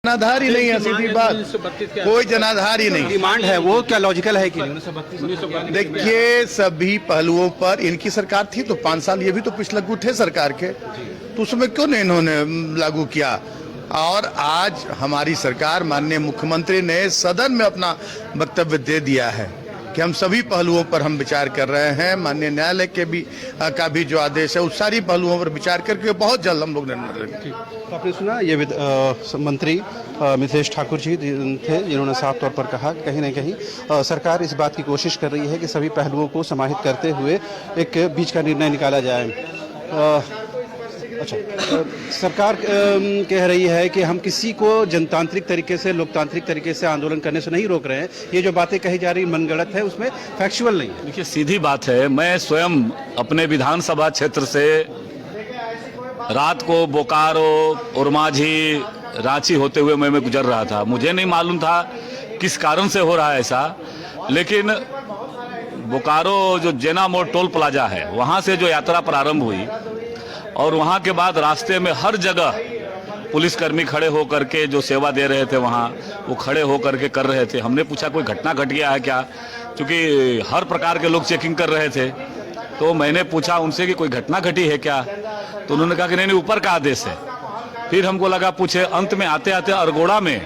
जनाधार ही नहीं है, सीधी बात, कोई जनाधार ही नहीं। डिमांड है वो क्या लॉजिकल है कि 1932? देखिए, सभी पहलुओं पर इनकी सरकार थी तो 5 साल ये भी तो पिछलग्गू थे सरकार के, तो उसमें क्यों नहीं इन्होंने लागू किया। और आज हमारी सरकार, माननीय मुख्यमंत्री ने सदन में अपना वक्तव्य दे दिया है कि हम सभी पहलुओं पर हम विचार कर रहे हैं। माननीय न्यायालय के भी का भी जो आदेश है उस सारी पहलुओं पर विचार करके बहुत जल्द हम लोग निर्णय लेंगे। तो आपने सुना ये मंत्री मिथिलेश ठाकुर जी थे, जिन्होंने साफ तौर पर कहा कहीं ना कहीं सरकार इस बात की कोशिश कर रही है कि सभी पहलुओं को समाहित करते हुए एक बीच का निर्णय निकाला जाए। अच्छा, सरकार कह रही है कि हम किसी को जनतांत्रिक तरीके से, लोकतांत्रिक तरीके से आंदोलन करने से नहीं रोक रहे हैं। ये जो बातें कही जा रही मनगढ़ंत है, उसमें फैक्चुअल नहीं है। देखिए, सीधी बात है, मैं स्वयं अपने विधानसभा क्षेत्र से रात को बोकारो, उरमाझी, रांची होते हुए मैं गुजर रहा था। मुझे नहीं मालूम था किस कारण से हो रहा है ऐसा, लेकिन बोकारो जो जेना मोड़ टोल प्लाजा है, वहाँ से जो यात्रा प्रारंभ हुई और वहाँ के बाद रास्ते में हर जगह पुलिसकर्मी खड़े होकर के जो सेवा दे रहे थे वहाँ, वो खड़े होकर के कर रहे थे। हमने पूछा कोई घटना घट गया है क्या, क्योंकि हर प्रकार के लोग चेकिंग कर रहे थे। तो मैंने पूछा उनसे कि कोई घटना घटी है क्या, तो उन्होंने कहा कि नहीं, ऊपर का आदेश है। फिर हमको लगा पूछे, अंत में आते आते अरगोड़ा में,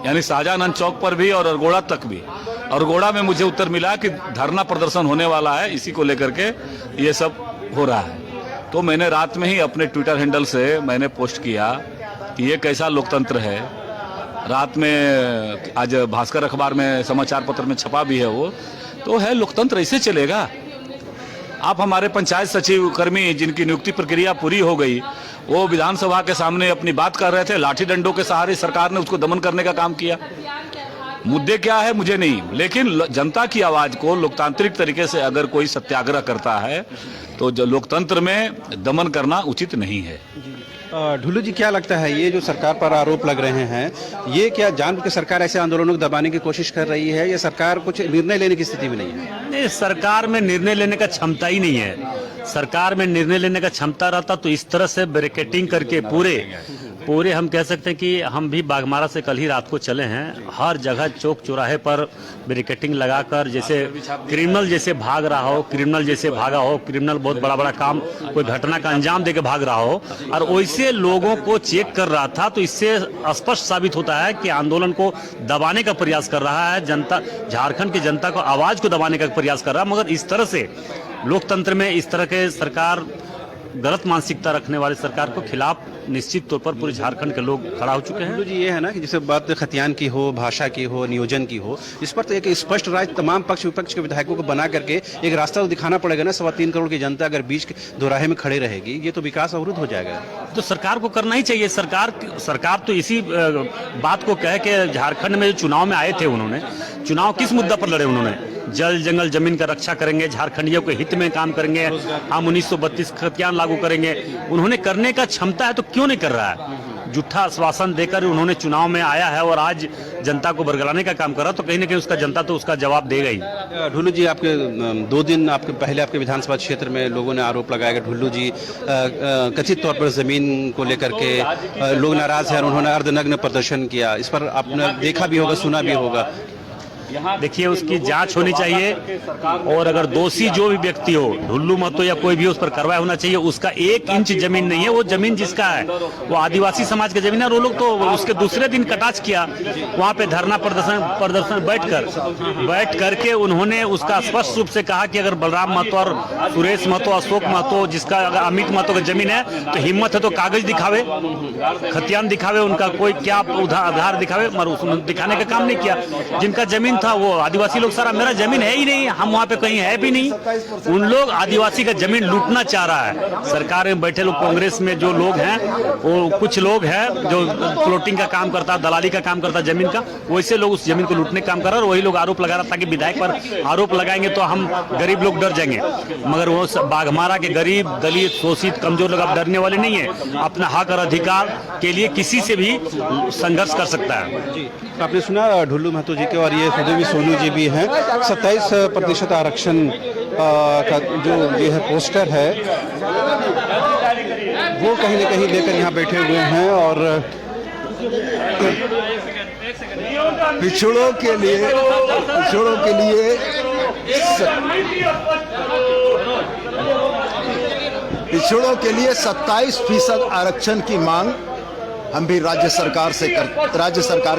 यानी शाहजहां चौक पर भी और अरगोड़ा तक भी, अरगोड़ा में मुझे उत्तर मिला कि धरना प्रदर्शन होने वाला है, इसी को लेकर के ये सब हो रहा है। तो मैंने रात में ही अपने ट्विटर हैंडल से मैंने पोस्ट किया कि ये कैसा लोकतंत्र है। रात में आज भास्कर अखबार में, समाचार पत्र में छपा भी है वो, तो है लोकतंत्र ऐसे चलेगा। आप हमारे पंचायत सचिव कर्मी जिनकी नियुक्ति प्रक्रिया पूरी हो गई, वो विधानसभा के सामने अपनी बात कर रहे थे, लाठी डंडों के सहारे सरकार ने उसको दमन करने का काम किया। मुद्दे क्या है मुझे नहीं, लेकिन जनता की आवाज को लोकतांत्रिक तरीके से अगर कोई सत्याग्रह करता है तो जो लोकतंत्र में दमन करना उचित नहीं है। ढुल्लू जी, क्या लगता है ये जो सरकार पर आरोप लग रहे हैं, ये क्या जानबूझ के सरकार ऐसे आंदोलनों को दबाने की कोशिश कर रही है, या सरकार कुछ निर्णय लेने की स्थिति में नहीं है? नहीं, सरकार में निर्णय लेने का क्षमता ही नहीं है। सरकार में निर्णय लेने का क्षमता रहता तो इस तरह से बैरिकेडिंग करके पूरे हम कह सकते हैं कि हम भी बाघमारा से कल ही रात को चले हैं, हर जगह चौक चौराहे पर बैरिकेडिंग लगाकर, जैसे क्रिमिनल जैसे भाग रहा हो, क्रिमिनल जैसे भागा हो, क्रिमिनल बहुत बड़ा बड़ा काम, कोई घटना का अंजाम देके भाग रहा हो, और वैसे लोगों को चेक कर रहा था। तो इससे स्पष्ट साबित होता है कि आंदोलन को दबाने का प्रयास कर रहा है जनता, झारखंड की जनता को आवाज को दबाने का प्रयास कर रहा है। मगर इस तरह से लोकतंत्र में इस तरह के सरकार, गलत मानसिकता रखने वाले सरकार को खिलाफ निश्चित तौर पर पूरे झारखंड के लोग खड़ा हो चुके हैं। जी, ये है ना कि जैसे बात खतियान की हो, भाषा की हो, नियोजन की हो, इस पर तो एक स्पष्ट राय तमाम पक्ष विपक्ष के विधायकों को बना करके एक रास्ता तो दिखाना पड़ेगा ना। 3.25 करोड़ की जनता अगर बीच के दोराहे में खड़े रहेगी, ये तो विकास अवरुद्ध हो जाएगा। तो सरकार को करना ही चाहिए। सरकार तो इसी बात को कह के झारखंड में जो चुनाव में आए थे, उन्होंने चुनाव किस मुद्दा पर लड़े? उन्होंने जल जंगल जमीन का रक्षा करेंगे, झारखंडियों के हित में काम करेंगे, हम 1932 खतियान लागू करेंगे। उन्होंने करने का क्षमता है तो क्यों नहीं कर रहा है? झूठा आश्वासन देकर उन्होंने चुनाव में आया है और आज जनता को बरगलाने का काम कर रहा, तो कहीं ना कहीं उसका जनता तो उसका जवाब देगा ही। ढुल्लू जी, आपके 2 दिन आपके पहले आपके विधानसभा क्षेत्र में लोगों ने आरोप लगाया कि ढुल्लू जी कथित तौर पर जमीन को लेकर के लोग नाराज हैं, उन्होंने अर्धनग्न प्रदर्शन किया। इस पर आपने देखा भी होगा, सुना भी होगा। देखिए, उसकी जांच होनी चाहिए और अगर दोषी जो भी व्यक्ति हो, ढुल्लू मत हो या कोई भी, उस पर कार्रवाई होना चाहिए। उसका 1 इंच जमीन नहीं है, वो जमीन जिसका है वो आदिवासी समाज की जमीन है। और वो लोग तो उसके दूसरे दिन कटाच किया, वहाँ पे धरना प्रदर्शन बैठ करके उन्होंने उसका स्पष्ट रूप से कहा कि अगर बलराम महतो और सुरेश महतो, अशोक महतो, जिसका अगर अमित महतो की जमीन है तो हिम्मत है तो कागज दिखावे, खतियान दिखावे, उनका कोई क्या आधार दिखावे, मगर उसने दिखाने का काम नहीं किया। जिनका जमीन था वो आदिवासी लोग, सारा मेरा जमीन है ही नहीं, हम वहाँ पे कहीं है भी नहीं। उन लोग आदिवासी का जमीन लूटना चाह रहा है। सरकार में बैठे लोग, कांग्रेस में जो लोग हैं, वो कुछ लोग हैं जो प्लॉटिंग का काम करता है, दलाली का काम करता है जमीन का, वैसे लोग उस जमीन को लूटने का काम कर रहे हैं। और वही लोग आरोप लगा रहा था कि विधायक पर आरोप लगाएंगे तो हम गरीब लोग डर जाएंगे, मगर वो बाघमारा के गरीब, दलित, शोषित, कमजोर लोग अब डरने वाले नहीं है। अपना हक और अधिकार के लिए किसी से भी संघर्ष कर सकता है। आपने सुना ढुल्लू महतो जी के, और ये सुदेवी सोनू जी भी हैं। 27% आरक्षण का जो ये है पोस्टर है, वो कहीं ना कहीं लेकर यहाँ बैठे हुए हैं। और पिछड़ों के लिए 27% आरक्षण की मांग हम भी राज्य सरकार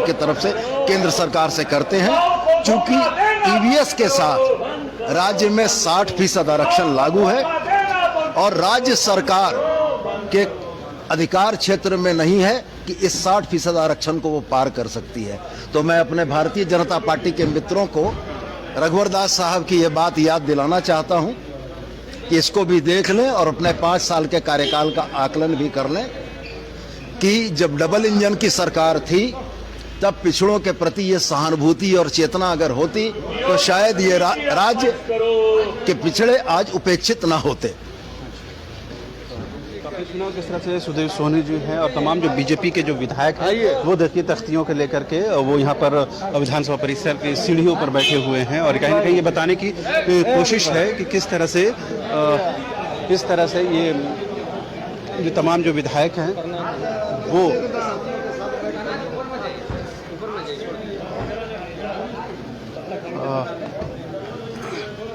की तरफ से केंद्र सरकार से करते हैं। चूंकि ईवीएस के साथ राज्य में 60% आरक्षण लागू है और राज्य सरकार के अधिकार क्षेत्र में नहीं है कि इस 60% आरक्षण को वो पार कर सकती है। तो मैं अपने भारतीय जनता पार्टी के मित्रों को रघुवर दास साहब की ये बात याद दिलाना चाहता हूं कि इसको भी देख लें और अपने 5 साल के कार्यकाल का आकलन भी कर लें कि जब डबल इंजन की सरकार थी तब पिछड़ों के प्रति ये सहानुभूति और चेतना अगर होती तो शायद ये राज्य के पिछड़े आज उपेक्षित ना होते। जिस तरह से सुदेव सोनी जी हैं और तमाम जो बीजेपी के जो विधायक हैं वो देखिए तख्तियों को लेकर के वो यहाँ पर विधानसभा परिसर की सीढ़ियों पर बैठे हुए हैं और कहीं ना कहीं ये बताने की कोशिश है कि किस तरह से ये जो तमाम जो विधायक हैं वो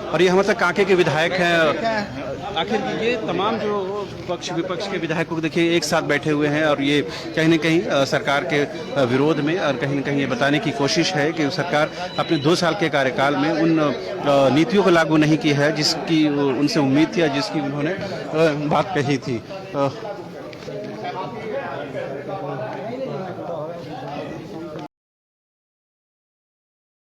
और ये हमारे कांके के विधायक हैं। आखिर ये तमाम जो पक्ष विपक्ष के विधायकों को देखिए एक साथ बैठे हुए हैं और ये कहीं न कहीं सरकार के विरोध में और कहीं न कहीं ये बताने की कोशिश है कि सरकार अपने 2 साल के कार्यकाल में उन नीतियों को लागू नहीं की है जिसकी उनसे उम्मीद थी या जिसकी उन्होंने बात कही थी।